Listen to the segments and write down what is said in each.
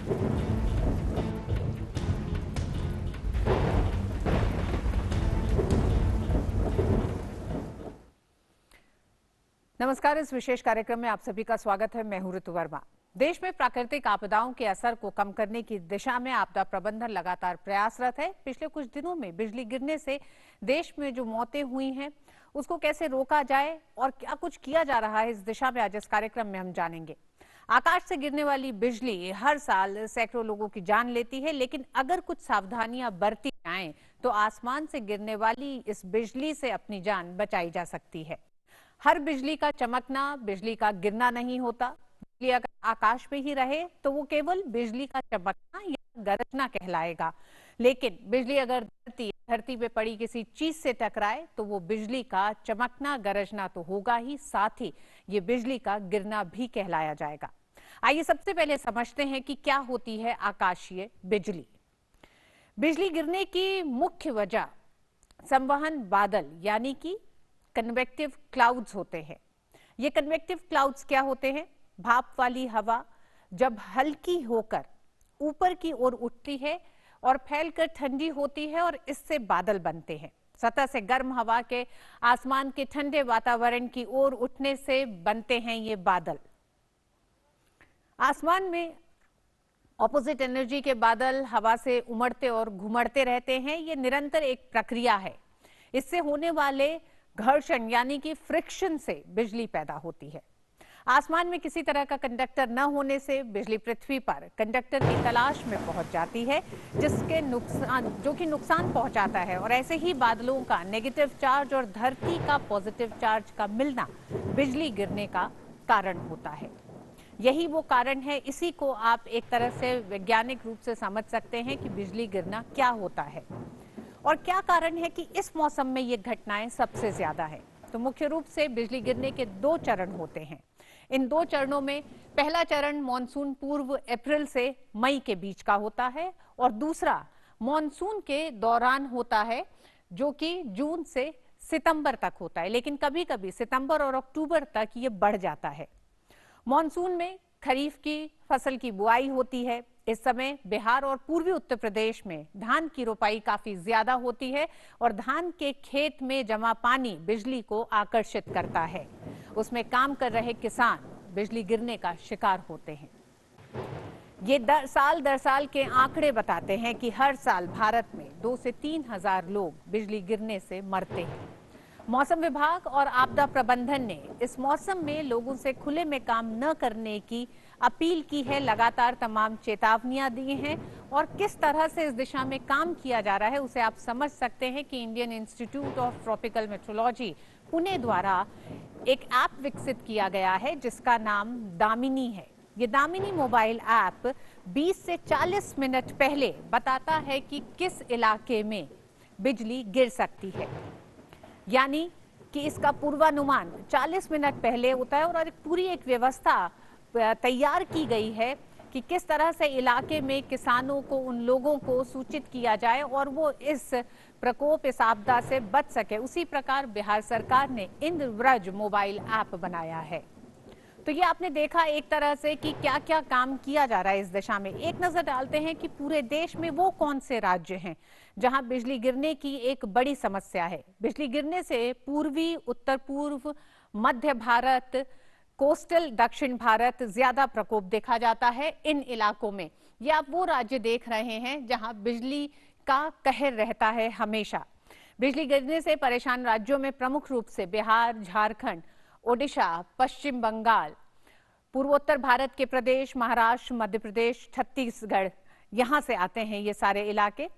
नमस्कार। इस विशेष कार्यक्रम में आप सभी का स्वागत है। मैं हूं ऋतु वर्मा। देश में प्राकृतिक आपदाओं के असर को कम करने की दिशा में आपदा प्रबंधन लगातार प्रयासरत है। पिछले कुछ दिनों में बिजली गिरने से देश में जो मौतें हुई हैं उसको कैसे रोका जाए और क्या कुछ किया जा रहा है, इस दिशा में आज इस कार्यक्रम में हम जानेंगे। आकाश से गिरने वाली बिजली हर साल सैकड़ों लोगों की जान लेती है, लेकिन अगर कुछ सावधानियां बरती जाएं तो आसमान से गिरने वाली इस बिजली से अपनी जान बचाई जा सकती है। हर बिजली का चमकना बिजली का गिरना नहीं होता। बिजली अगर आकाश में ही रहे तो वो केवल बिजली का चमकना या गरजना कहलाएगा, लेकिन बिजली अगर धरती पे पड़ी किसी चीज से टकराए तो वो बिजली का चमकना गरजना तो होगा ही, साथ ही ये बिजली का गिरना भी कहलाया जाएगा। आइए सबसे पहले समझते हैं कि क्या होती है आकाशीय बिजली। बिजली गिरने की मुख्य वजह संवहन बादल यानी कि कन्वेक्टिव क्लाउड्स होते हैं। ये कन्वेक्टिव क्लाउड्स क्या होते हैं? भाप वाली हवा जब हल्की होकर ऊपर की ओर उठती है और फैलकर ठंडी होती है और इससे बादल बनते हैं। सतह से गर्म हवा के आसमान के ठंडे वातावरण की ओर उठने से बनते हैं ये बादल। आसमान में ऑपोजिट एनर्जी के बादल हवा से उमड़ते और घुमड़ते रहते हैं। ये निरंतर एक प्रक्रिया है। इससे होने वाले घर्षण यानी कि फ्रिक्शन से बिजली पैदा होती है। आसमान में किसी तरह का कंडक्टर न होने से बिजली पृथ्वी पर कंडक्टर की तलाश में पहुंच जाती है, जो कि नुकसान पहुंचाता है। और ऐसे ही बादलों का नेगेटिव चार्ज और धरती का पॉजिटिव चार्ज का मिलना बिजली गिरने का कारण होता है। यही वो कारण है। इसी को आप एक तरह से वैज्ञानिक रूप से समझ सकते हैं कि बिजली गिरना क्या होता है और क्या कारण है कि इस मौसम में ये घटनाएं सबसे ज्यादा है। तो मुख्य रूप से बिजली गिरने के दो चरण होते हैं। इन दो चरणों में पहला चरण मॉनसून पूर्व अप्रैल से मई के बीच का होता है और दूसरा मॉनसून के दौरान होता है, जो कि जून से सितंबर तक होता है, लेकिन कभी कभी सितंबर और अक्टूबर तक ये बढ़ जाता है। मॉनसून में खरीफ की फसल की बुआई होती है। इस समय बिहार और पूर्वी उत्तर प्रदेश में धान की रोपाई काफी ज्यादा होती है और धान के खेत में जमा पानी बिजली को आकर्षित करता है। उसमें काम कर रहे किसान बिजली गिरने का शिकार होते हैं। ये साल दर साल के आंकड़े बताते हैं कि हर साल भारत में 2 से 3 हजार लोग बिजली गिरने से मरते हैं। मौसम विभाग और आपदा प्रबंधन ने इस मौसम में लोगों से खुले में काम न करने की अपील की है। लगातार तमाम चेतावनियां दी हैं और किस तरह से इस दिशा में काम किया जा रहा है उसे आप समझ सकते हैं कि Indian institute of tropical metrology Pune द्वारा एक ऐप विकसित किया गया है जिसका नाम दामिनी है। ये दामिनी मोबाइल ऐप 20 से 40 मिनट पहले बताता है कि किस इलाके में बिजली गिर सकती है, यानी कि इसका पूर्वानुमान 40 मिनट पहले होता है और पूरी एक व्यवस्था तैयार की गई है कि किस तरह से इलाके में किसानों को, उन लोगों को सूचित किया जाए और वो इस प्रकोप, इस आपदा से बच सके। उसी प्रकार बिहार सरकार ने इंद्रव्रज मोबाइल ऐप बनाया है। तो ये आपने देखा एक तरह से कि क्या क्या काम किया जा रहा है इस दिशा में। एक नजर डालते हैं कि पूरे देश में वो कौन से राज्य हैं जहां बिजली गिरने की एक बड़ी समस्या है। बिजली गिरने से पूर्वी, उत्तर पूर्व, मध्य भारत, कोस्टल दक्षिण भारत ज्यादा प्रकोप देखा जाता है इन इलाकों में। ये आप वो राज्य देख रहे हैं जहां बिजली का कहर रहता है हमेशा। बिजली गिरने से परेशान राज्यों में प्रमुख रूप से बिहार, झारखंड, ओडिशा, पश्चिम बंगाल, पूर्वोत्तर भारत के प्रदेश महाराष्ट्र, मध्य प्रदेश, छत्तीसगढ़, यहां से आते हैं ये सारे इलाके।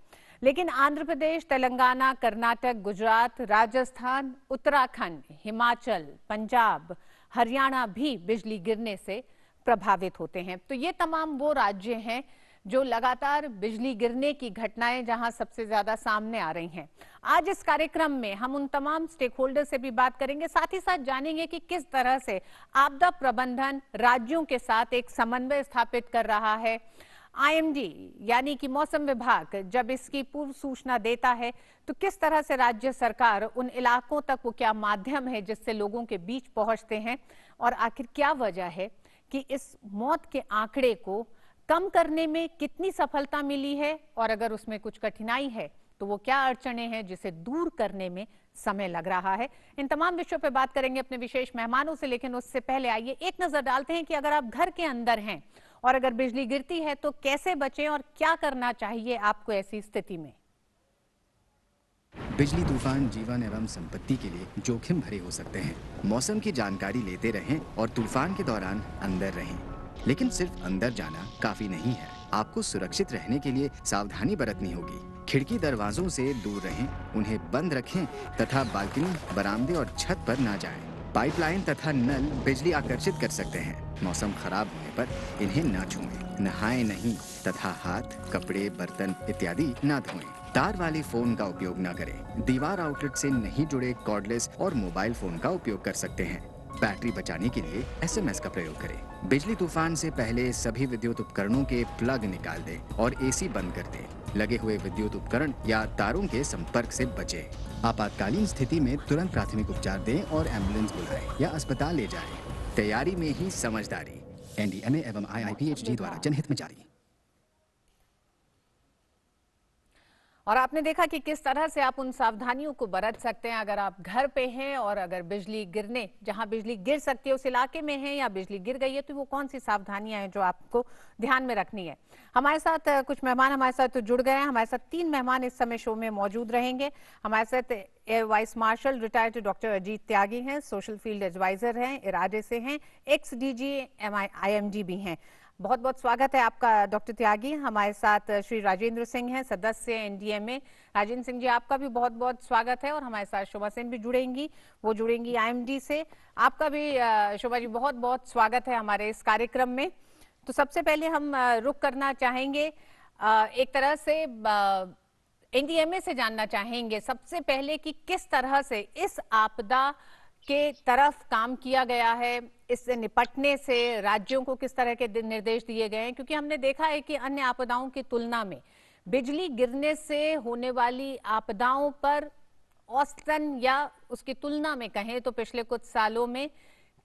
लेकिन आंध्र प्रदेश, तेलंगाना, कर्नाटक, गुजरात, राजस्थान, उत्तराखंड, हिमाचल, पंजाब, हरियाणा भी बिजली गिरने से प्रभावित होते हैं। तो ये तमाम वो राज्य हैं जो लगातार बिजली गिरने की घटनाएं जहां सबसे ज्यादा सामने आ रही हैं। आज इस कार्यक्रम में हम उन तमाम स्टेक होल्डर से भी बात करेंगे, साथ ही साथ जानेंगे कि किस तरह से आपदा प्रबंधन राज्यों के साथ एक समन्वय स्थापित कर रहा है। आईएमडी यानी कि मौसम विभाग जब इसकी पूर्व सूचना देता है तो किस तरह से राज्य सरकार उन इलाकों तक, वो क्या माध्यम है जिससे लोगों के बीच पहुंचते हैं, और आखिर क्या वजह है कि इस मौत के आंकड़े को कम करने में कितनी सफलता मिली है और अगर उसमें कुछ कठिनाई है तो वो क्या अड़चने हैं जिसे दूर करने में समय लग रहा है। इन तमाम विषयों पर बात करेंगे अपने विशेष मेहमानों से, लेकिन उससे पहले आइए एक नजर डालते हैं कि अगर आप घर के अंदर हैं और अगर बिजली गिरती है तो कैसे बचें और क्या करना चाहिए आपको ऐसी स्थिति में। बिजली तूफान जीवन एवं संपत्ति के लिए जोखिम भरे हो सकते हैं। मौसम की जानकारी लेते रहें और तूफान के दौरान अंदर रहें। लेकिन सिर्फ अंदर जाना काफी नहीं है। आपको सुरक्षित रहने के लिए सावधानी बरतनी होगी। खिड़की दरवाजों से दूर रहें, उन्हें बंद रखें तथा बालकनी, बरामदे और छत पर ना जाएं। पाइपलाइन तथा नल बिजली आकर्षित कर सकते हैं। मौसम खराब होने पर इन्हें ना छुएं। नहाएं नहीं तथा हाथ, कपड़े, बर्तन इत्यादि ना धोएं। तार वाले फोन का उपयोग न करें। दीवार आउटलेट से नहीं जुड़े कॉर्डलेस और मोबाइल फोन का उपयोग कर सकते हैं। बैटरी बचाने के लिए एसएमएस का प्रयोग करें। बिजली तूफान से पहले सभी विद्युत उपकरणों के प्लग निकाल दें और एसी बंद कर दें। लगे हुए विद्युत उपकरण या तारों के संपर्क से बचें। आपातकालीन स्थिति में तुरंत प्राथमिक उपचार दें और एम्बुलेंस बुलाएं या अस्पताल ले जाएं। तैयारी में ही समझदारी। एनडीएमए एवं आईआईपीएचजी द्वारा जनहित में जारी। और आपने देखा कि किस तरह से आप उन सावधानियों को बरत सकते हैं अगर आप घर पे हैं और अगर बिजली गिरने, जहां बिजली गिर सकती है उस इलाके में हैं या बिजली गिर गई है, तो वो कौन सी सावधानियां हैं जो आपको ध्यान में रखनी है। हमारे साथ कुछ मेहमान हमारे साथ जुड़ गए हैं। हमारे साथ 3 मेहमान इस समय शो में मौजूद रहेंगे। हमारे साथ air vice marshal retired doctor Ajit Tyagi हैं, सोशल फील्ड एडवाइजर हैं, इरादे से हैं, एक्स डीजी IMD भी हैं। बहुत बहुत स्वागत है आपका डॉक्टर त्यागी। हमारे साथ श्री राजेंद्र सिंह हैं, सदस्य एनडीएमए। राजेंद्र सिंह जी, आपका भी बहुत बहुत स्वागत है। और हमारे साथ शोभा सेन भी जुड़ेंगी, वो जुड़ेंगी IMD से। आपका भी शोभा जी बहुत बहुत स्वागत है हमारे इस कार्यक्रम में। तो सबसे पहले हम रुख करना चाहेंगे एक तरह से एनडीएमए से जानना चाहेंगे सबसे पहले कि किस तरह से इस आपदा के तरफ काम किया गया है, इससे निपटने से राज्यों को किस तरह के निर्देश दिए गए हैं, क्योंकि हमने देखा है कि अन्य आपदाओं की तुलना में बिजली गिरने से होने वाली आपदाओं पर औसतन या उसकी तुलना में कहें तो पिछले कुछ सालों में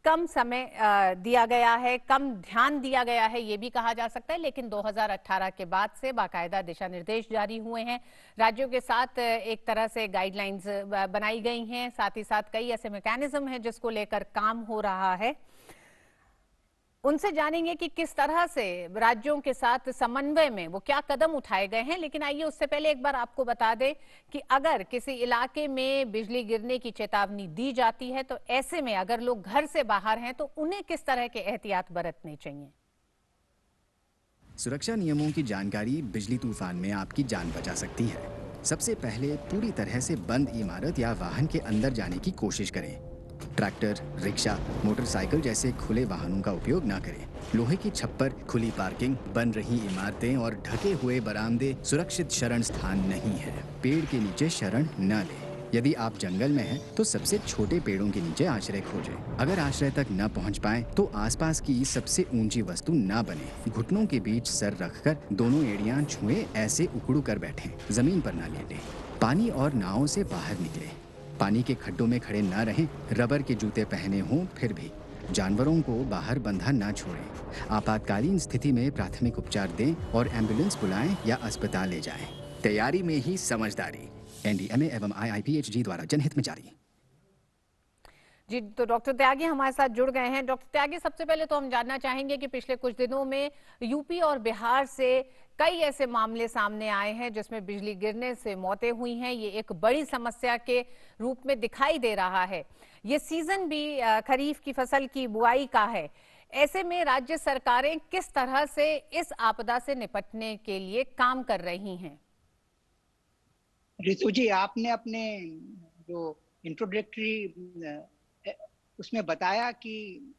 कम समय दिया गया है, कम ध्यान दिया गया है, ये भी कहा जा सकता है। लेकिन 2018 के बाद से बाकायदा दिशा निर्देश जारी हुए हैं, राज्यों के साथ एक तरह से गाइडलाइंस बनाई गई हैं, साथ ही साथ कई ऐसे मैकेनिज्म हैं जिसको लेकर काम हो रहा है। उनसे जानेंगे कि किस तरह से राज्यों के साथ समन्वय में वो क्या कदम उठाए गए हैं। लेकिन आइए उससे पहले एक बार आपको बता दें कि अगर किसी इलाके में बिजली गिरने की चेतावनी दी जाती है तो ऐसे में अगर लोग घर से बाहर हैं तो उन्हें किस तरह के एहतियात बरतने चाहिए। सुरक्षा नियमों की जानकारी बिजली तूफान में आपकी जान बचा सकती है। सबसे पहले पूरी तरह से बंद इमारत या वाहन के अंदर जाने की कोशिश करें। ट्रैक्टर, रिक्शा, मोटरसाइकिल जैसे खुले वाहनों का उपयोग ना करें। लोहे की छप्पर, खुली पार्किंग, बन रही इमारतें और ढके हुए बरामदे सुरक्षित शरण स्थान नहीं है। पेड़ के नीचे शरण न लें। यदि आप जंगल में हैं, तो सबसे छोटे पेड़ों के नीचे आश्रय खोजें। अगर आश्रय तक न पहुंच पाए तो आसपास की सबसे ऊंची वस्तु न बने। घुटनों के बीच सर रखकर दोनों एड़ियां छुए ऐसे उकड़ू कर बैठें। जमीन पर न लेटें। पानी और नावों से बाहर निकलें। पानी के खड्डों में खड़े ना रहें। रबर के जूते पहने हों फिर भी जानवरों को बाहर बंधा ना छोड़ें। आपातकालीन स्थिति में प्राथमिक उपचार दें और एम्बुलेंस बुलाएं या अस्पताल ले जाएं। तैयारी में ही समझदारी। एनडीएमए एवं IIPHG द्वारा जनहित में जारी। जी, तो डॉक्टर त्यागी हमारे साथ जुड़ गए हैं। डॉक्टर त्यागी, सबसे पहले तो हम जानना चाहेंगे कि पिछले कुछ दिनों में यूपी और बिहार से कई ऐसे मामले सामने आए हैं जिसमें बिजली गिरने से मौतें हुई हैं। ये एक बड़ी समस्या के रूप में दिखाई दे रहा है। ये सीजन भी खरीफ की फसल की बुआई का है। ऐसे में राज्य सरकारें किस तरह से इस आपदा से निपटने के लिए काम कर रही हैं? रितु जी, आपने अपने जो इंट्रोडक्टरी उसमें बताया कि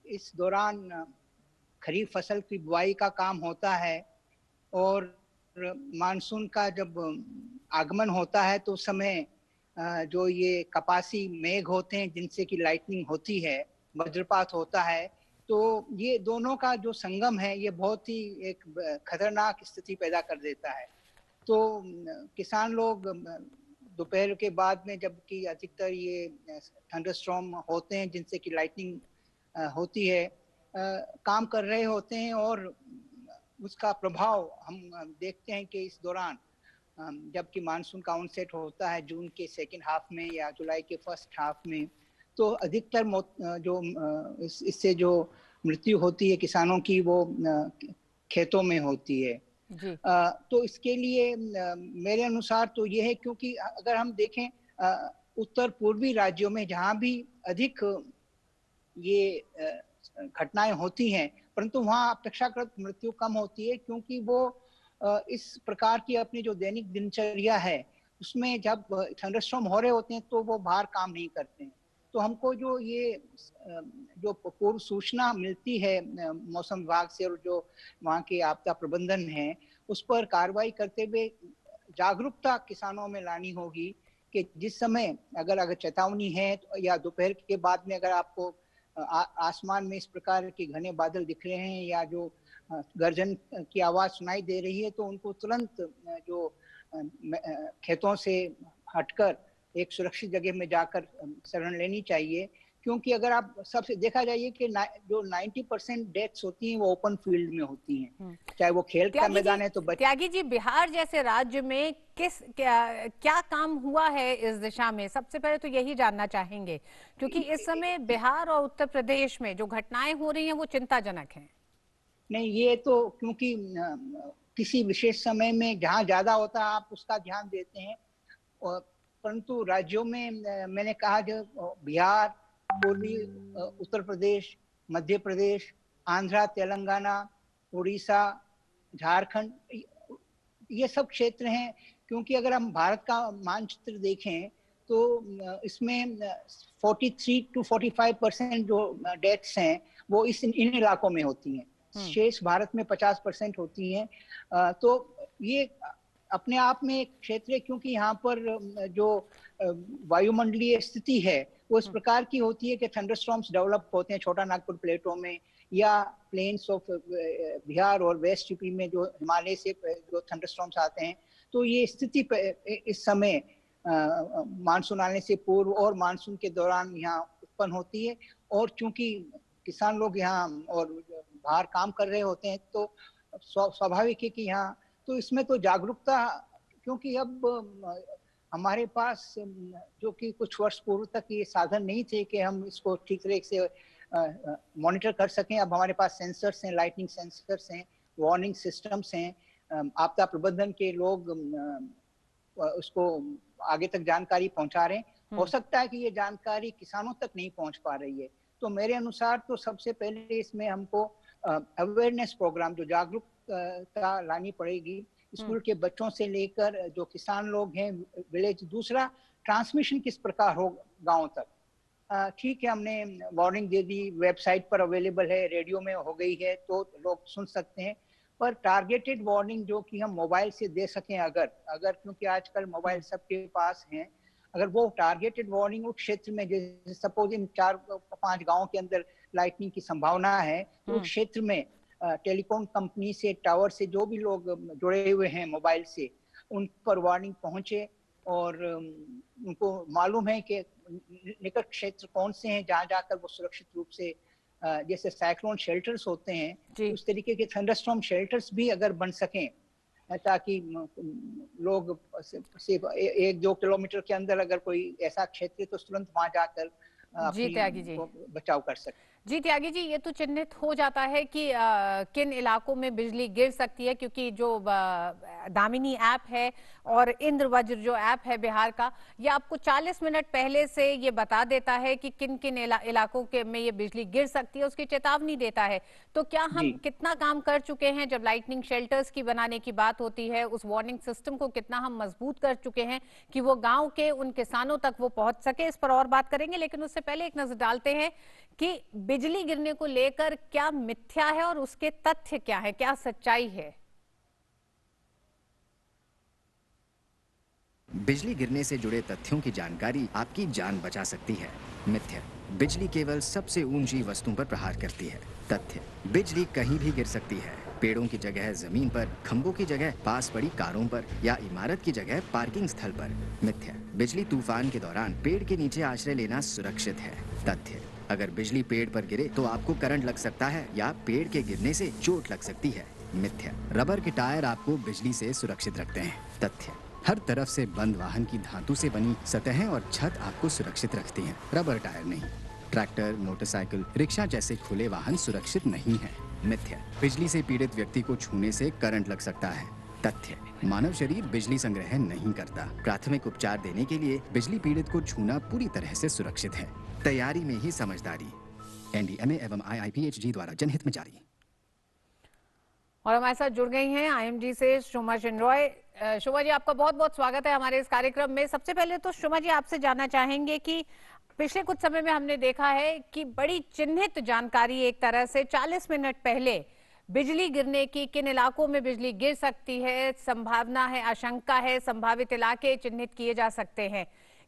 इस दौरान खरीफ फसल की बुआई का काम होता है और मानसून का जब आगमन होता है तो उस समय जो ये कपासी मेघ होते हैं जिनसे कि लाइटनिंग होती है, वज्रपात होता है, तो ये दोनों का जो संगम है ये बहुत ही एक खतरनाक स्थिति पैदा कर देता है। तो किसान लोग दोपहर के बाद में जबकि अधिकतर ये थंडरस्टॉर्म होते हैं जिनसे कि लाइटनिंग होती है, काम कर रहे होते हैं और उसका प्रभाव हम देखते हैं कि इस दौरान जबकि मानसून का ऑनसेट होता है जून के सेकेंड हाफ में या जुलाई के फर्स्ट हाफ में, तो अधिकतर इससे जो मृत्यु होती है किसानों की वो खेतों में होती है। जी। तो इसके लिए मेरे अनुसार तो ये है, क्योंकि अगर हम देखें उत्तर पूर्वी राज्यों में जहाँ भी अधिक ये घटनाएं होती हैं, परंतु वहाँ अपेक्षाकृत मृत्यु कम होती है, क्योंकि वो इस प्रकार की अपनी जो दैनिक दिनचर्या है उसमें जब थंडरस्टॉर्म हो रहे होते हैं तो वो बाहर काम नहीं करते हैं। तो हमको जो ये जो पूर्व सूचना मिलती है मौसम विभाग से और जो वहाँ के आपदा प्रबंधन है, उस पर कार्रवाई करते हुए जागरूकता किसानों में लानी होगी कि जिस समय अगर चेतावनी है या दोपहर के बाद में अगर आपको आसमान में इस प्रकार के घने बादल दिख रहे हैं या जो गर्जन की आवाज सुनाई दे रही है, तो उनको तुरंत जो खेतों से हटकर एक सुरक्षित जगह में जाकर शरण लेनी चाहिए, क्योंकि अगर आप सबसे देखा जाइए कि जो 90% डेथ्स होती हैं वो ओपन फील्ड में होती हैं, चाहे वो खेल का मैदान है। तो त्यागी जी, बिहार जैसे राज्य में क्या काम हुआ है इस दिशा में? सबसे पहले तो यही जानना चाहेंगे, क्योंकि इस समय बिहार और उत्तर प्रदेश में जो घटनाएं हो रही हैं वो चिंताजनक हैं। नहीं, ये तो क्योंकि किसी विशेष समय में जहाँ ज्यादा होता है आप उसका ध्यान देते हैं, और परंतु राज्यों में मैंने कहा जो बिहार, पूर्वी उत्तर प्रदेश, मध्य प्रदेश, आंध्रा, तेलंगाना, उड़ीसा, झारखंड, ये सब क्षेत्र हैं। क्योंकि अगर हम भारत का मानचित्र देखें तो इसमें 43 to 45% जो डेथ्स हैं वो इन इलाकों में होती हैं। शेष भारत में 50% होती हैं। तो ये अपने आप में एक क्षेत्र है, क्योंकि यहाँ पर जो वायुमंडलीय स्थिति है वो इस प्रकार की होती है कि थंडरस्टॉर्म्स डेवलप होते हैं छोटा नागपुर प्लेटों में या प्लेन्स ऑफ बिहार और वेस्ट यूपी में जो हिमालय से जो थंडरस्टॉर्म्स आते हैं। तो ये स्थिति इस समय मानसून आने से पूर्व और मानसून के दौरान यहाँ उत्पन्न होती है, और चूंकि किसान लोग यहाँ और बाहर काम कर रहे होते हैं तो स्वाभाविक है कि यहाँ तो इसमें तो जागरूकता, क्योंकि अब हमारे पास जो कि कुछ वर्ष पूर्व तक ये साधन नहीं थे कि हम इसको ठीक तरीके से मॉनिटर कर सकें। अब हमारे पास सेंसर्स हैं, लाइटनिंग सेंसर्स हैं, वार्निंग सिस्टम्स हैं, आपदा प्रबंधन के लोग उसको आगे तक जानकारी पहुंचा रहे हैं। हो सकता है कि ये जानकारी किसानों तक नहीं पहुंच पा रही है, तो मेरे अनुसार तो सबसे पहले इसमें हमको अवेयरनेस प्रोग्राम, जो जागरूकता लानी पड़ेगी स्कूल के बच्चों से लेकर जो किसान लोग हैं विलेज। दूसरा, ट्रांसमिशन किस प्रकार हो गांव तक। ठीक है, हमने वार्निंग दे दी, वेबसाइट पर अवेलेबल है, रेडियो में हो गई है तो लोग सुन सकते हैं, पर टारगेटेड वार्निंग जो कि हम मोबाइल से दे सकें अगर क्योंकि आजकल मोबाइल सबके पास हैं, अगर वो टारगेटेड वार्निंग उस क्षेत्र में, जैसे सपोज इन 4-5 गांव के अंदर लाइटनिंग की संभावना है, तो उस क्षेत्र में टेलीकॉम कंपनी से, टावर से जो भी लोग जुड़े हुए हैं मोबाइल से, उन पर वार्निंग पहुंचे और उनको मालूम है कि निकट क्षेत्र कौन से हैं जहां जाकर वो सुरक्षित रूप से, जैसे साइक्लोन शेल्टर्स होते हैं उस तरीके के थंडरस्टॉर्म शेल्टर्स भी अगर बन सकें, ताकि लोग सिर्फ 1-2 किलोमीटर के अंदर अगर कोई ऐसा क्षेत्र है तो तुरंत वहां जाकर अपनी बचाव कर सकते। जी त्यागी जी, ये तो चिन्हित हो जाता है कि किन इलाकों में बिजली गिर सकती है, क्योंकि जो दामिनी ऐप है और इंद्रवज्र जो ऐप है बिहार का, ये आपको 40 मिनट पहले से ये बता देता है कि किन किन इलाकों के में ये बिजली गिर सकती है, उसकी चेतावनी देता है। तो क्या हम कितना काम कर चुके हैं जब लाइटनिंग शेल्टर्स की बनाने की बात होती है, उस वार्निंग सिस्टम को कितना हम मजबूत कर चुके हैं कि वो गाँव के उन किसानों तक वो पहुंच सके, इस पर और बात करेंगे। लेकिन उससे पहले एक नजर डालते हैं कि बिजली गिरने को लेकर क्या मिथ्या है और उसके तथ्य क्या है, क्या सच्चाई है। बिजली गिरने से जुड़े तथ्यों की जानकारी आपकी जान बचा सकती है। मिथ्या, बिजली केवल सबसे ऊंची वस्तुओं पर प्रहार करती है। तथ्य, बिजली कहीं भी गिर सकती है, पेड़ों की जगह जमीन पर, खंभों की जगह पास पड़ी कारों पर या इमारत की जगह पार्किंग स्थल पर। मिथ्या, बिजली तूफान के दौरान पेड़ के नीचे आश्रय लेना सुरक्षित है। तथ्य, अगर बिजली पेड़ पर गिरे तो आपको करंट लग सकता है या पेड़ के गिरने से चोट लग सकती है। मिथ्या। रबर के टायर आपको बिजली से सुरक्षित रखते हैं। तथ्य। हर तरफ से बंद वाहन की धातु से बनी सतहें और छत आपको सुरक्षित रखती हैं, रबर टायर नहीं। ट्रैक्टर, मोटरसाइकिल, रिक्शा जैसे खुले वाहन सुरक्षित नहीं हैं। मिथ्या। बिजली से पीड़ित व्यक्ति को छूने से करंट लग सकता है। तथ्य। मानव शरीर बिजली संग्रह नहीं करता। प्राथमिक उपचार देने के लिए बिजली पीड़ित को छूना पूरी तरह से सुरक्षित है। तैयारी में ही समझदारी। एनडीएमए एवं आईआईपीएचजी द्वारा जनहित में जारी। और हमारे साथ जुड़ गई हैं आईएमजी से शोमा शिंद्रॉय। शोमा जी, आपका बहुत बहुत स्वागत है हमारे इस कार्यक्रम में। सबसे पहले तो शोमा जी, आपसे जानना चाहेंगे कि पिछले कुछ समय में हमने देखा है कि बड़ी चिन्हित जानकारी एक तरह से 40 मिनट पहले बिजली गिरने की, किन इलाकों में बिजली गिर सकती है, संभावना है, आशंका है, संभावित इलाके चिन्हित किए जा सकते हैं।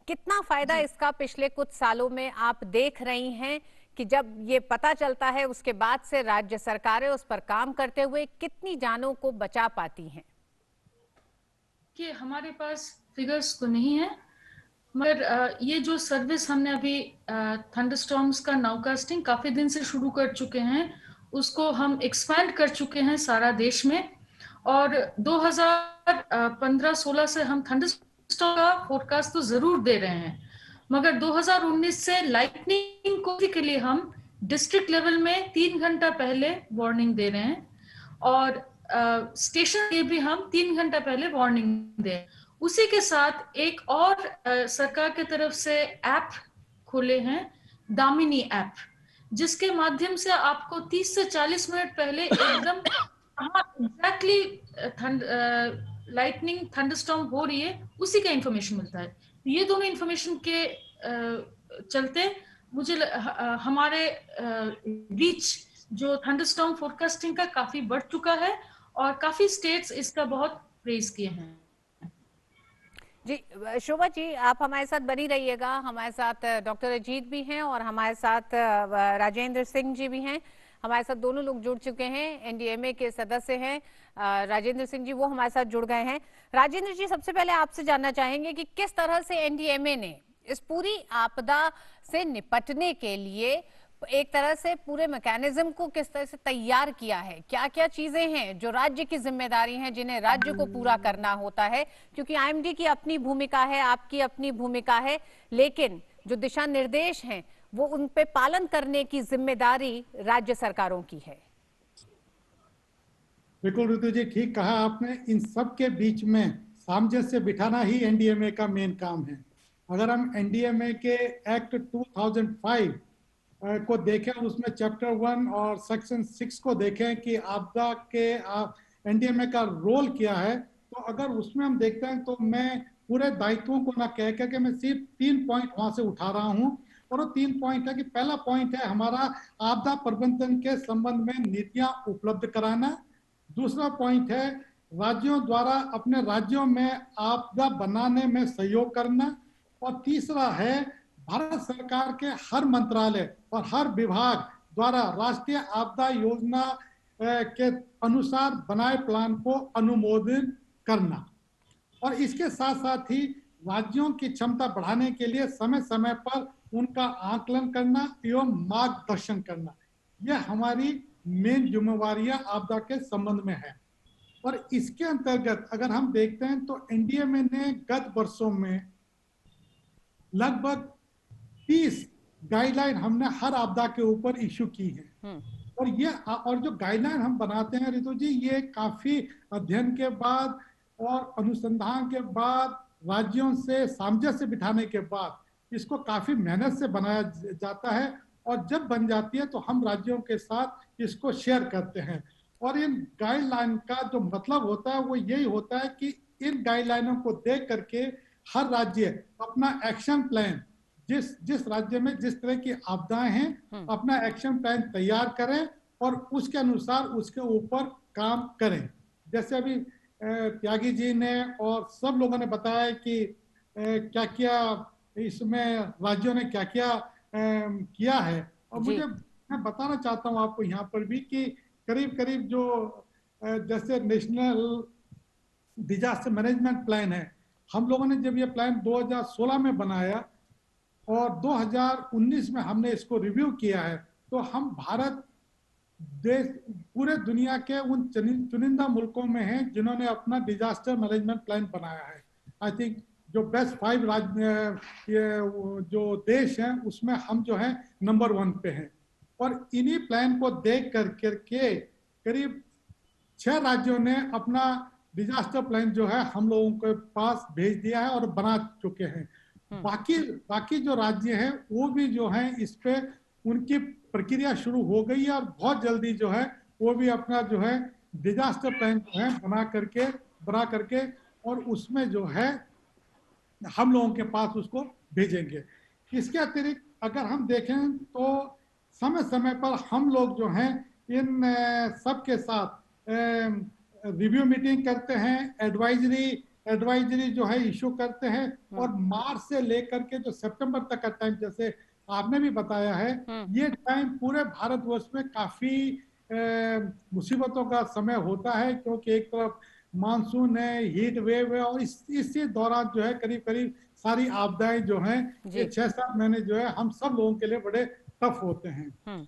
कितना फायदा इसका पिछले कुछ सालों में आप देख रही हैं कि जब ये पता चलता है उसके बाद से राज्य सरकारें उस पर काम करते हुए कितनी जानों को बचा पाती हैं? कि हमारे पास फिगर्स तो नहीं है, मगर ये जो सर्विस हमने अभी थंडरस्टॉर्म्स का नाउकास्टिंग काफी दिन से शुरू कर चुके हैं, उसको हम एक्सपैंड कर चुके हैं सारा देश में। और 2015-16 से हम थंडरस्टॉर्म का फोरकास्ट तो जरूर दे रहे हैं, मगर 2019 से लाइटनिंग को के लिए हम डिस्ट्रिक्ट लेवल में 3 घंटा पहले वार्निंग दे रहे हैं, और स्टेशन के भी हम 3 घंटा पहले वार्निंग दे। उसी के साथ एक और सरकार की तरफ से ऐप खोले हैं, दामिनी ऐप, जिसके माध्यम से आपको 30 से 40 मिनट पहले एकदम एग्जैक्टली लाइटनिंग थंडरस्टॉर्म हो रही है उसी का इंफॉर्मेशन मिलता है। ये दोनों इंफॉर्मेशन के चलते मुझे हमारे रीच जो थंडरस्टॉर्म फोरकास्टिंग का काफी बढ़ चुका है, और काफी स्टेट्स इसका बहुत प्रेज किए हैं। जी शोभा जी, आप हमारे साथ बनी रहिएगा। हमारे साथ डॉक्टर अजीत भी हैं और हमारे साथ राजेंद्र सिंह जी भी हैं। हमारे साथ दोनों लोग जुड़ चुके हैं, एनडीएमए के सदस्य हैं। राजेंद्र सिंह जी वो हमारे साथ जुड़ गए हैं। राजेंद्र जी, सबसे पहले आपसे जानना चाहेंगे कि किस तरह से एनडीएमए ने इस पूरी आपदा से निपटने के लिए एक तरह से पूरे मैकेनिज्म को किस तरह से तैयार किया है, क्या क्या चीजें हैं जो राज्य की जिम्मेदारी हैं जिन्हें राज्य को पूरा करना होता है, क्योंकि आईएमडी की अपनी भूमिका है, आपकी अपनी भूमिका है, लेकिन जो दिशा निर्देश हैं वो उन पे पालन करने की जिम्मेदारी राज्य सरकारों की है। बिल्कुल ऋतु जी, ठीक कहा आपने। इन सब के बीच में सामंजस्य बिठाना ही एनडीएमए का मेन काम है। अगर हम एनडीएमए के एक्ट 2005 को देखें, उसमें चैप्टर 1 और सेक्शन 6 को देखें कि आपदा के एनडीएमए का रोल क्या है, तो अगर उसमें हम देखते हैं तो मैं पूरे दायित्वों को ना कह के मैं सिर्फ 3 पॉइंट वहां से उठा रहा हूं। और वो 3 पॉइंट है कि पहला पॉइंट है हमारा आपदा प्रबंधन के संबंध में नीतियां उपलब्ध कराना। दूसरा पॉइंट है राज्यों द्वारा अपने राज्यों में आपदा बनाने में सहयोग करना। और तीसरा है भारत सरकार के हर मंत्रालय और हर विभाग द्वारा राष्ट्रीय आपदा योजना के अनुसार बनाए प्लान को अनुमोदन करना। और इसके साथ साथ ही राज्यों की क्षमता बढ़ाने के लिए समय समय पर उनका आकलन करना एवं मार्गदर्शन करना, यह हमारी मेन जिम्मेवारियां आपदा के संबंध में है। और इसके अंतर्गत अगर हम देखते हैं तो एनडीएमए ने गत वर्षों में लगभग 30 गाइडलाइन हमने हर आपदा के ऊपर इशू की है। और जो गाइडलाइन हम बनाते हैं ऋतु जी, ये काफी अध्ययन के बाद और अनुसंधान के बाद, राज्यों से सामंजस्य बिठाने के बाद इसको काफी मेहनत से बनाया जाता है। और जब बन जाती है तो हम राज्यों के साथ इसको शेयर करते हैं। और इन गाइडलाइन का जो मतलब होता है वो यही होता है कि इन गाइडलाइनों को देख करके हर राज्य अपना एक्शन प्लान, जिस राज्य में जिस तरह की आपदाएं हैं, अपना एक्शन प्लान तैयार करें और उसके अनुसार उसके ऊपर काम करें। जैसे अभी त्यागी जी ने और सब लोगों ने बताया कि क्या क्या इसमें राज्यों ने क्या क्या किया है। और मैं बताना चाहता हूं आपको यहाँ पर भी कि करीब करीब जो जैसे नेशनल डिजास्टर मैनेजमेंट प्लान है, हम लोगों ने जब ये प्लान 2016 में बनाया और 2019 में हमने इसको रिव्यू किया है, तो हम भारत देश पूरे दुनिया के उन चुनिंदा मुल्कों में हैं जिन्होंने अपना डिजास्टर मैनेजमेंट प्लान बनाया है। आई थिंक जो बेस्ट 5 राज्य ये जो देश हैं उसमें हम जो है नंबर 1 पे हैं। और इन्हीं प्लान को देख करके करीब 6 राज्यों ने अपना डिजास्टर प्लान जो है हम लोगों के पास भेज दिया है और बना चुके हैं। बाकी जो राज्य हैं वो भी जो है इस पे उनकी प्रक्रिया शुरू हो गई है और बहुत जल्दी जो है वो भी अपना जो है डिजास्टर प्लान जो है बना करके और उसमें जो है हम लोगों के पास उसको भेजेंगे। इसके अतिरिक्त अगर हम देखें तो समय समय पर हम लोग जो हैं इन सब के साथ रिव्यू मीटिंग करते हैं, एडवाइजरी जो है इशू करते हैं और मार्च से लेकर के जो सितंबर तक का टाइम जैसे आपने भी बताया है, ये टाइम पूरे भारतवर्ष में काफी मुसीबतों का समय होता है क्योंकि एक तरफ मानसून है, हीट वेव है और इसी दौरान जो है करीब करीब सारी आपदाएं जो हैं ये 6-7 महीने जो है हम सब लोगों के लिए बड़े टफ होते हैं।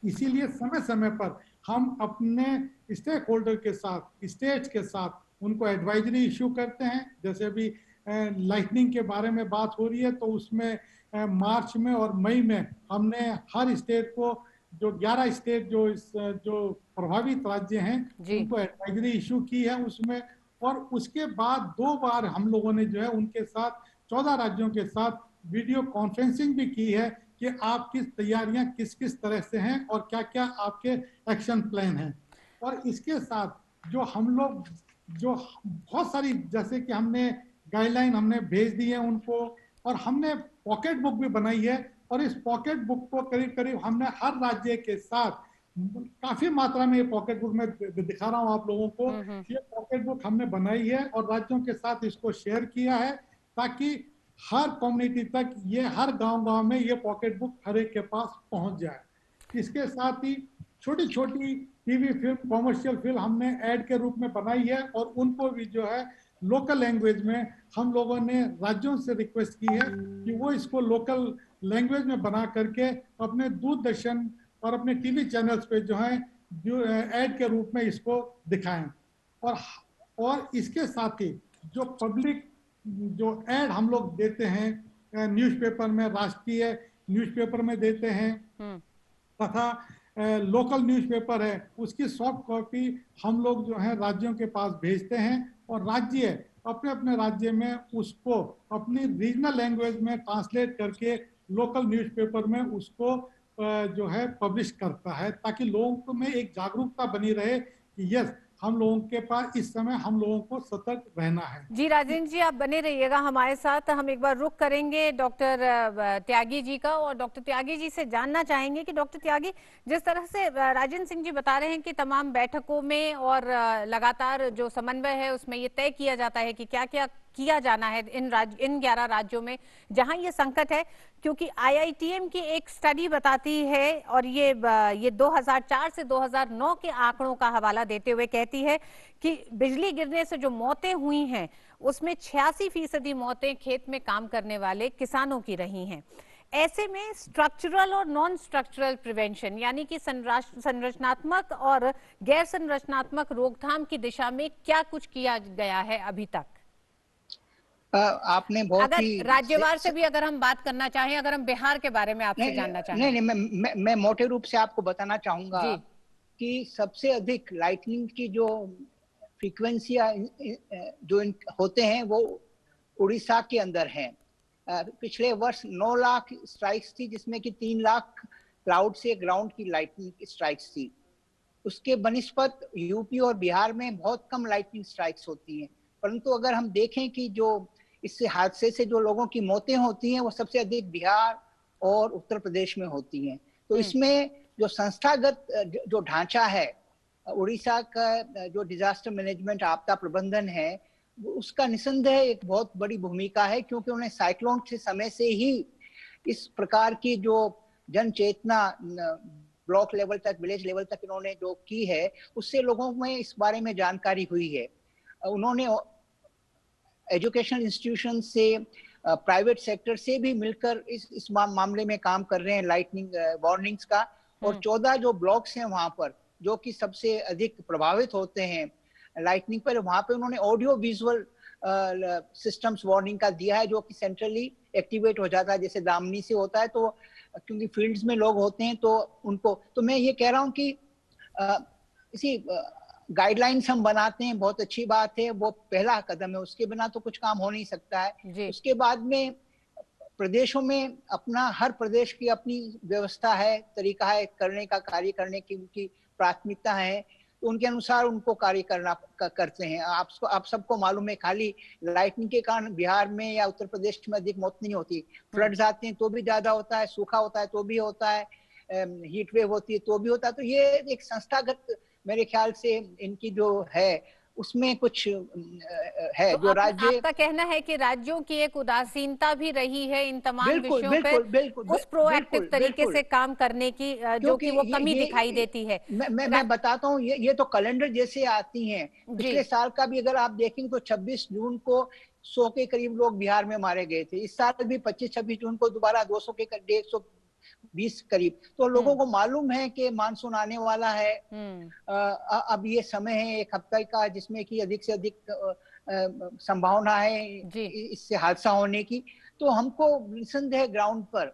इसीलिए समय समय पर हम अपने स्टेक होल्डर के साथ, स्टेट्स के साथ उनको एडवाइजरी इशू करते हैं। जैसे अभी लाइटनिंग के बारे में बात हो रही है तो उसमें मार्च में और मई में हमने हर स्टेट को जो 11 स्टेट जो प्रभावित राज्य हैं उनको एडवाइजरी इशू की है उसमें। और उसके बाद 2 बार हम लोगों ने जो है उनके साथ 14 राज्यों के साथ वीडियो कॉन्फ्रेंसिंग भी की है कि आप किस तैयारियां किस किस तरह से हैं और क्या क्या आपके एक्शन प्लान हैं। और इसके साथ जो हम लोग जो बहुत सारी जैसे कि हमने गाइडलाइन हमने भेज दी है उनको और हमने पॉकेट बुक भी बनाई है और इस पॉकेट बुक को करीब करीब हमने हर राज्य के साथ काफी मात्रा में ये पॉकेट बुक में दिखा रहा हूं आप लोगों को। ये पॉकेट बुक हमने बनाई है और राज्यों के साथ इसको शेयर किया है ताकि हर कम्युनिटी तक ये हर गांव में ये पॉकेट बुक हर एक के पास पहुंच जाए। इसके साथ ही छोटी छोटी टीवी फिल्म, कॉमर्शियल फिल्म हमने ऐड के रूप में बनाई है और उनको भी जो है लोकल लैंग्वेज में हम लोगों ने राज्यों से रिक्वेस्ट की है कि वो इसको लोकल लैंग्वेज में बना करके अपने दूरदर्शन और अपने टीवी चैनल्स पे जो है ऐड के रूप में इसको दिखाएं। और इसके साथ ही जो पब्लिक जो ऐड हम लोग देते हैं न्यूज़पेपर में, राष्ट्रीय न्यूज़पेपर में देते हैं तथा लोकल न्यूज़पेपर है उसकी सॉफ्ट कॉपी हम लोग जो है राज्यों के पास भेजते हैं और राज्य अपने अपने राज्य में उसको अपनी रीजनल लैंग्वेज में ट्रांसलेट करके लोकल न्यूज़पेपर में उसको जो है पब्लिश करता है ताकि लोगों में एक जागरूकता बनी रहे कि यस हम लोगों के पास इस समय हम लोगों को सतर्क रहना है। जी राजेंद्र जी, आप बने रहिएगा हमारे साथ। हम एक बार रुक करेंगे डॉक्टर त्यागी जी का और डॉक्टर त्यागी जी से जानना चाहेंगे कि डॉक्टर त्यागी, जिस तरह से राजेंद्र सिंह जी बता रहे हैं कि तमाम बैठकों में और लगातार जो समन्वय है उसमें ये तय किया जाता है कि क्या क्या किया जाना है इन 11 राज्यों में जहां ये संकट है, क्योंकि आईआईटीएम की एक स्टडी बताती है और ये 2004 से 2009 के आंकड़ों का हवाला देते हुए कहती है कि बिजली गिरने से जो मौतें हुई हैं उसमें 86% मौतें खेत में काम करने वाले किसानों की रही हैं। ऐसे में स्ट्रक्चरल और नॉन स्ट्रक्चरल प्रिवेंशन यानी कि संरचनात्मक और गैर संरचनात्मक रोकथाम की दिशा में क्या कुछ किया गया है अभी तक? आपने बहुत अगर ही राज्यवार से भी अगर हम बात करना चाहें, अगर हम बिहार के बारे में आपसे जानना चाहें। नहीं, मैं मोटे रूप से आपको बताना चाहूंगा कि सबसे अधिक लाइटनिंग की जो फ्रीक्वेंसी जो होते हैं वो उड़ीसा के अंदर हैं। पिछले वर्ष 9 लाख स्ट्राइक्स थी जिसमें कि 3 लाख क्लाउड से ग्राउंड की लाइटनिंग स्ट्राइक्स थी। उसके बनिस्पत यूपी और बिहार में बहुत कम लाइटनिंग स्ट्राइक्स होती हैं। परंतु अगर हम देखें कि जो इससे हादसे से जो लोगों की मौतें होती हैं वो सबसे अधिक बिहार और उत्तर प्रदेश में होती हैं। तो इसमें जो संस्थागत जो ढांचा है उड़ीसा का, जो डिजास्टर मैनेजमेंट आपदा प्रबंधन है, उसका निसंदेह एक बहुत बड़ी भूमिका है क्योंकि उन्हें साइक्लोन के समय से ही इस प्रकार की जो जन चेतना ब्लॉक लेवल तक, विलेज लेवल तक इन्होंने जो की है उससे लोगों में इस बारे में जानकारी हुई है। उन्होंने एजुकेशनल इंस्टीट्यूशन से, प्राइवेट सेक्टर से भी मिलकर इस मामले में काम कर रहे हैं लाइटनिंग वार्निंग्स का। और 14 जो ब्लॉक्स हैं वहां पर जो कि सबसे अधिक प्रभावित होते हैं लाइटनिंग पर, वहां पे उन्होंने ऑडियो विजुअल सिस्टम्स वार्निंग का दिया है जो कि सेंट्रली एक्टिवेट हो जाता है, जैसे दामनी से होता है। तो क्योंकि फील्ड्स में लोग होते हैं तो उनको, तो मैं ये कह रहा हूँ कि इसी गाइडलाइंस हम बनाते हैं, बहुत अच्छी बात है, वो पहला कदम है, उसके बिना तो कुछ काम हो नहीं सकता है। उसके बाद में प्रदेशों में अपना, हर प्रदेश की अपनी व्यवस्था है, तरीका है करने का, कार्य करने की उनकी प्राथमिकता है, तो उनके अनुसार उनको कार्य करते हैं। आप सबको मालूम है, खाली लाइटनिंग के कारण बिहार में या उत्तर प्रदेश में अधिक मौत नहीं होती, फ्लड्स आते हैं तो भी ज्यादा होता है, सूखा होता है तो भी होता है, हीट वेव होती है तो भी होता है। तो ये एक संस्थागत मेरे ख्याल से इनकी जो है उसमें कुछ है, तो जो राज्य, आपका कहना है कि राज्यों की एक उदासीनता भी रही है इन तमाम विषयों पर उस प्रोएक्टिव तरीके से काम करने की, जो कि वो कमी दिखाई देती है। मैं बताता हूँ, ये तो कैलेंडर जैसे आती हैं। पिछले साल का भी अगर आप देखेंगे तो 26 जून को 100 के करीब लोग बिहार में मारे गए थे। इस साल भी 25-26 जून को दोबारा 200 के करीब, 120 करीब। तो लोगों को मालूम है कि मानसून आने वाला है। अब ये समय है एक हफ्ते का जिसमें कि अधिक से अधिक संभावना है इससे हादसा होने की। तो हमको निसंदेह ग्राउंड पर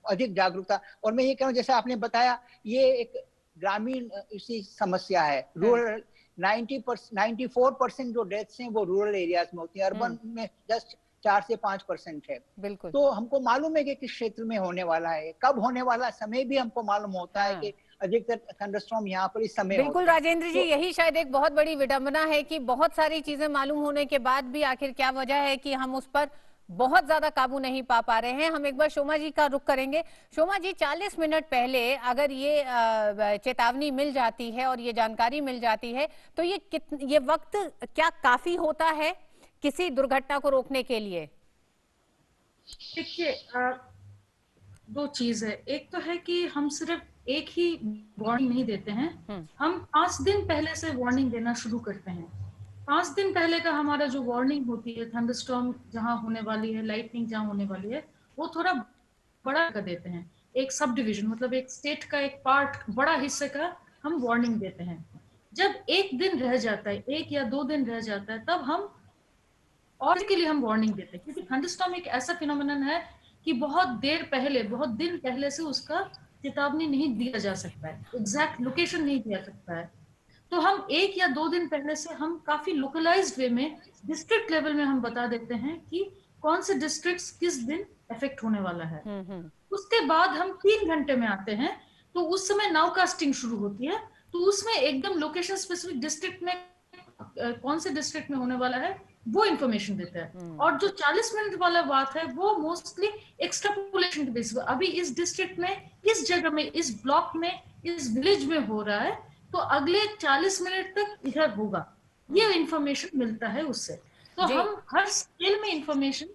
अधिक जागरूकता, और मैं ये कह रहा हूँ जैसे आपने बताया, ये एक ग्रामीण इसी समस्या है। रूरल 94% जो डेथ्स हैं वो रूरल एरियाज में होती है, अर्बन में जस्ट 4 से 5% है। बिल्कुल। तो हमको मालूम है कि किस क्षेत्र में होने वाला है, कब होने वाला, समय भी हमको मालूम होता है कि अधिकतर थंडरस्टॉर्म यहाँ पर इस समय बिल्कुल राजेंद्र जी, यही शायद एक बहुत बड़ी विडंबना है कि बहुत सारी चीजें मालूम होने के बाद भी आखिर क्या वजह है कि हम उस पर बहुत ज्यादा काबू नहीं पा रहे हैं। हम एक बार शोमा जी का रुख करेंगे। शोमा जी, 40 मिनट पहले अगर ये चेतावनी मिल जाती है और ये जानकारी मिल जाती है तो ये वक्त क्या काफी होता है किसी दुर्घटना को रोकने के लिए? देखिए, दो चीज है। एक तो है कि हम सिर्फ एक ही वार्निंग नहीं देते हैं, हम 5 दिन पहले से वार्निंग देना शुरू करते हैं। 5 दिन पहले का हमारा जो वार्निंग होती है, थंडरस्टॉर्म जहां होने वाली है, लाइटनिंग जहां होने वाली है, वो थोड़ा बड़ा कर देते हैं। एक सब डिविजन, मतलब एक स्टेट का एक पार्ट, बड़ा हिस्से का हम वार्निंग देते हैं। जब एक दिन रह जाता है, 1 या 2 दिन रह जाता है, तब हम और के लिए हम वार्निंग देते हैं, क्योंकि थंडरस्टॉर्म एक ऐसा फिनोमेनन है कि बहुत देर पहले, बहुत दिन पहले से उसका चेतावनी नहीं दिया जा सकता है, एग्जैक्ट लोकेशन नहीं दिया सकता है। तो हम 1 या 2 दिन पहले से हम काफी लोकलाइज्ड वे में डिस्ट्रिक्ट लेवल में हम बता देते हैं कि कौन से डिस्ट्रिक्ट्स किस दिन इफेक्ट होने वाला है। उसके बाद हम 3 घंटे में आते हैं, तो उस समय नाउकास्टिंग शुरू होती है। तो उसमें एकदम लोकेशन स्पेसिफिक डिस्ट्रिक्ट में कौन से डिस्ट्रिक्ट में होने वाला है वो इंफॉर्मेशन देता है। और जो 40 मिनट वाला बात है वो मोस्टली एक्सट्रापोलेशन के बेसिस पर, अभी इस डिस्ट्रिक्ट में, इस जगह में, इस ब्लॉक में, इस विलेज में हो रहा है, तो अगले 40 मिनट तक इधर होगा, ये इंफॉर्मेशन मिलता है उससे। तो हम हर स्केल में इंफॉर्मेशन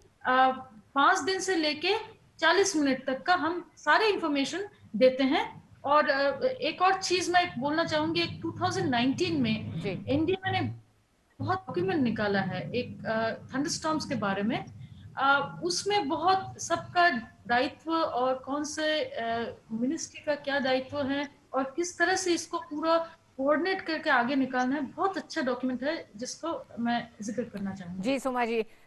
5 दिन से लेके 40 मिनट तक का हम सारे इंफॉर्मेशन देते हैं। और एक और चीज मैं बोलना चाहूंगी, 2019 में इंडिया ने बहुत डॉक्यूमेंट निकाला है एक थंडरस्टॉर्म्स के बारे में। उसमें बहुत सबका दायित्व और कौन से मिनिस्ट्री का क्या दायित्व है और किस तरह से इसको पूरा कोऑर्डिनेट करके आगे निकालना है, बहुत अच्छा डॉक्यूमेंट है जिसको मैं जिक्र करना चाहूंगी। जी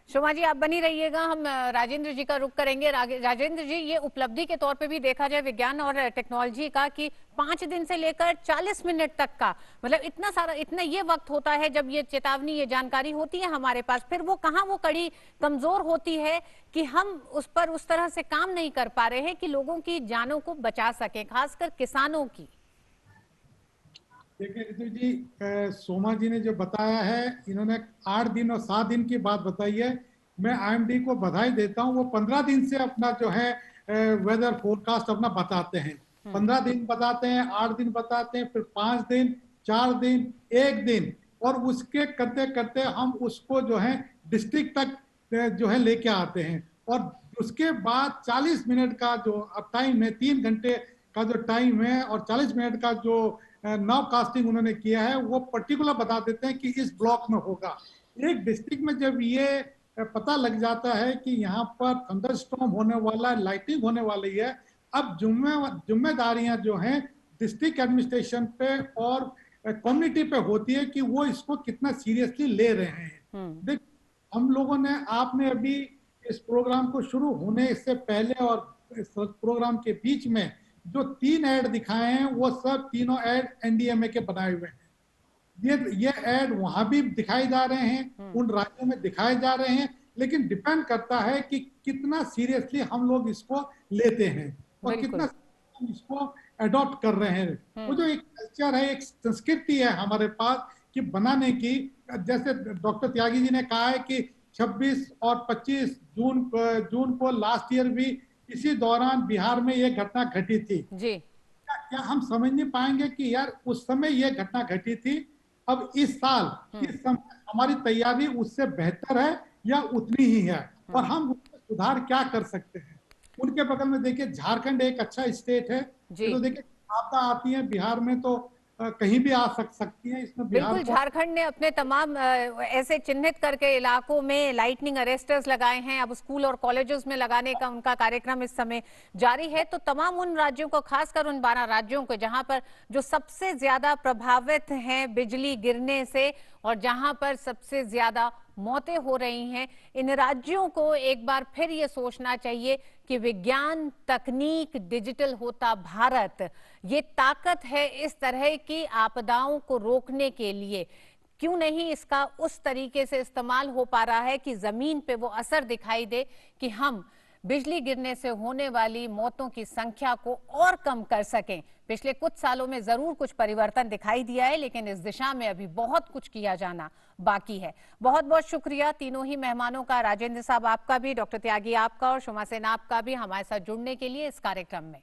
शोमा जी आप बनी रहिएगा, हम राजेंद्र जी का रुख करेंगे। राजेंद्र जी, ये उपलब्धि के तौर पे भी देखा जाए विज्ञान और टेक्नोलॉजी का कि 5 दिन से लेकर 40 मिनट तक का, मतलब इतना सारा, इतना ये वक्त होता है जब ये चेतावनी, ये जानकारी होती है हमारे पास, फिर वो कहाँ वो कड़ी कमजोर होती है कि हम उस पर उस तरह से काम नहीं कर पा रहे हैं कि लोगों की जानों को बचा सके, खासकर किसानों की। देखिए ऋतु जी, सोमा जी ने जो बताया है, इन्होंने 8 दिन और 7 दिन की बात बताई है। मैं आईएमडी को बधाई देता हूं, वो 15 दिन से अपना जो है वेदर फोरकास्ट अपना बताते हैं। 15 दिन बताते हैं, 8 दिन बताते हैं, फिर 5 दिन, 4 दिन, 1 दिन, और उसके करते करते हम उसको जो है डिस्ट्रिक्ट तक जो है लेके आते हैं। और उसके बाद 40 मिनट का जो अब टाइम है, 3 घंटे का जो टाइम है और 40 मिनट का जो नाउ कास्टिंग उन्होंने किया है, वो पर्टिकुलर बता देते हैं कि इस ब्लॉक में होगा। एक डिस्ट्रिक्ट में जब ये पता लग जाता है कि यहाँ पर थंडरस्टॉर्म होने वाला है, लाइटनिंग होने वाली है, अब जिम्मेदारियां जो हैं डिस्ट्रिक्ट एडमिनिस्ट्रेशन पे और कम्युनिटी पे होती है कि वो इसको कितना सीरियसली ले रहे हैं। देख, हम लोगों ने, आपने अभी इस प्रोग्राम को शुरू होने से पहले और इस प्रोग्राम के बीच में जो 3 ऐड दिखाए हैं, वो सब तीनों ऐड एनडीएमए के बनाए हुए हैं। ये ऐड वहां भी दिखाए जा रहे हैं, उन राज्यों में दिखाए जा रहे हैं, लेकिन डिपेंड करता है कि कितना सीरियसली हम लोग इसको लेते हैं और कितना हम इसको अडॉप्ट कर रहे हैं। वो जो एक कल्चर है, एक संस्कृति है हमारे पास कि बनाने की, जैसे डॉक्टर त्यागी जी ने कहा है कि 26 और 25 जून को लास्ट ईयर भी इसी दौरान बिहार में ये घटना घटी थी जी। क्या हम समझ नहीं पाएंगे कि यार उस समय ये घटना घटी थी, अब इस साल हमारी तैयारी उससे बेहतर है या उतनी ही है, और हम उसमें सुधार क्या कर सकते हैं। उनके बगल में देखिए झारखंड एक अच्छा स्टेट है, तो देखिए आपदा आती है बिहार में तो कहीं भी आ सकती है। इसमें बिल्कुल, झारखंड ने अपने तमाम ऐसे चिन्हित करके इलाकों में लाइटनिंग अरेस्टर्स लगाए हैं। अब स्कूल और कॉलेजेस में लगाने का उनका कार्यक्रम इस समय जारी है। तो तमाम उन राज्यों को, खासकर उन 12 राज्यों को जहां पर जो सबसे ज्यादा प्रभावित हैं बिजली गिरने से और जहां पर सबसे ज्यादा मौतें हो रही हैं, इन राज्यों को एक बार फिर ये सोचना चाहिए कि विज्ञान, तकनीक, डिजिटल होता भारत, ये ताकत है इस तरह की आपदाओं को रोकने के लिए। क्यों नहीं इसका उस तरीके से इस्तेमाल हो पा रहा है कि जमीन पे वो असर दिखाई दे कि हम बिजली गिरने से होने वाली मौतों की संख्या को और कम कर सकें। पिछले कुछ सालों में जरूर कुछ परिवर्तन दिखाई दिया है, लेकिन इस दिशा में अभी बहुत कुछ किया जाना बाकी है। बहुत बहुत शुक्रिया तीनों ही मेहमानों का, राजेंद्र साहब आपका भी, डॉक्टर त्यागी आपका और शोमा सेन आपका भी हमारे साथ जुड़ने के लिए इस कार्यक्रम में।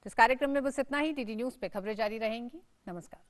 इस कार्यक्रम में बस इतना ही। डीडी न्यूज पे खबरें जारी रहेंगी। नमस्कार।